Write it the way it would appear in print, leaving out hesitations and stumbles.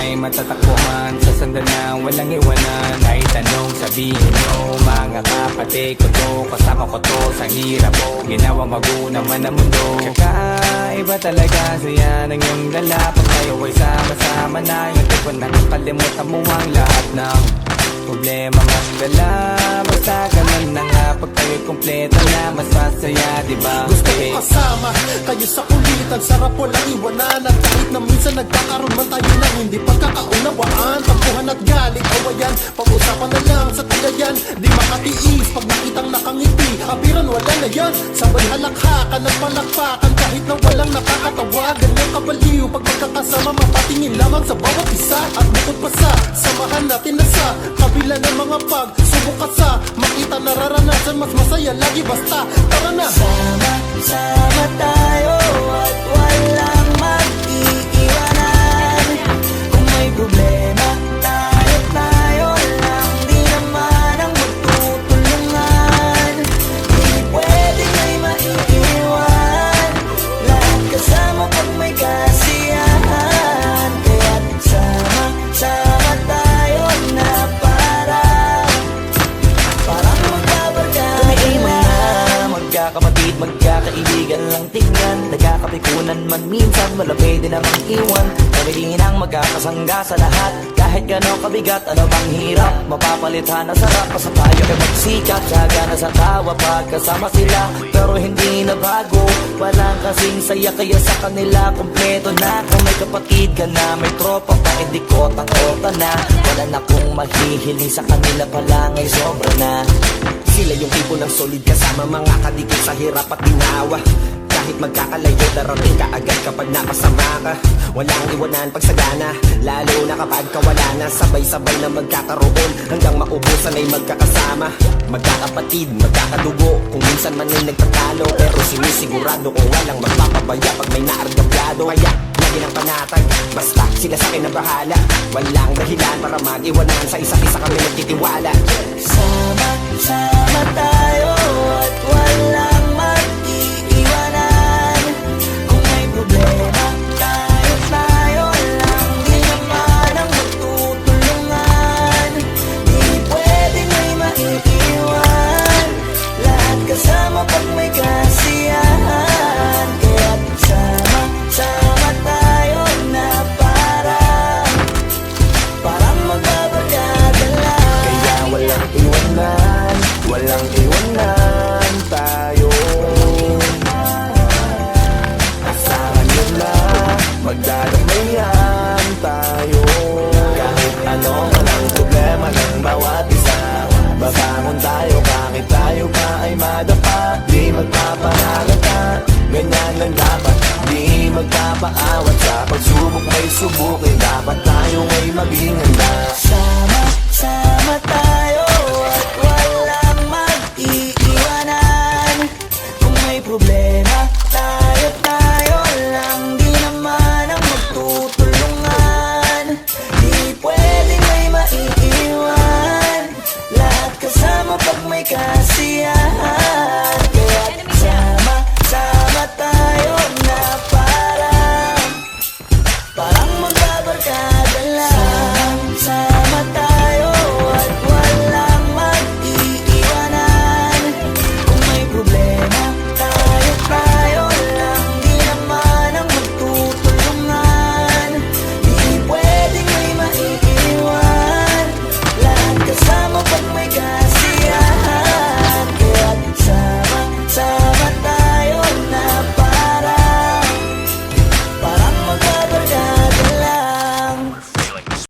ay matatakbuhan sa sandalang walang iwanan. Ay tanong sabihin nyo, mga kapatid ko to, kasama ko to sa hirap ko, ginawa mago naman ang mundo. Tsaka iba talaga saya ng iyong dala, pag tayo ay sama-sama na, yung tipo nakakalimutan mo ang lahat ng problema mas dala. Basta ganun na nga, pag tayo'y kompleto na, mas masaya, diba? Gusto ko kasama kayo sa kulitan, sarap walang iwanan. At kahit na minsan nagkakaroon man tayo ng hindi pagkakaunawaan, tampuhan at galing, awayan, pag-usapan na lang sa tagayan. Di makatiis pag nakitang nakangiti, apiran wala na yan. Sabay halakhakan at palakpakan kahit na walang nakakatawa. Ganyang kabaliw pag magkakasama, mapatingin lamang sa bawat isa. At bukod pa sa samahan natin na sa kabila ng mga pagsubok ka sa makita nararanasan, mas masaya lagi basta tara na. Sama tayo at walang mag-iiwanan. Kung may problema, tayo lang, di naman ang magtutulungan. Hindi pwedeng may maiiwan, lahat kasama pag may kasiyahan. Kaya't sama tayo na parang magbabarkada. Kami ay mga magkakapatid, magkakaibigan lang tingnan, nagkakapikunan man minsan, wala pwede namang iwan. Kami din ang magkakasangga sa lahat, kahit gano'ng kabigat, ano bang hirap, mapapalitan na sarap. Basta tayo ay magsikap, tsaga na sa tawa pagkasama sila, pero hindi na bago, walang kasing saya. Kaya sa kanila kompleto na, kung may kapatid ka na, may tropa pa, hindi ko takota na. Wala na kong mahihiling sa kanila pala, ngay sobra na. Sila yung tipo ng solid kasama, mga kadikit sa hirap at ginawa. Kahit magkakalayo, darating ka agad kapag nakasama ka. Walang iwanan pag sagana, lalo na kapag kawala na. Sabay-sabay na magkakaroon, hanggang maubusan ay magkakasama. Magkakapatid, magkakadugo, kung minsan man ay nagtatalo, pero sinisigurado kung walang magpapabaya pag may naargabyado. Kaya lagi ng panatag, basta sila sa akin na bahala. Walang dahilan para mag-iwanan, sa isa't isa kami nagtitiwala. Sama tayo at wala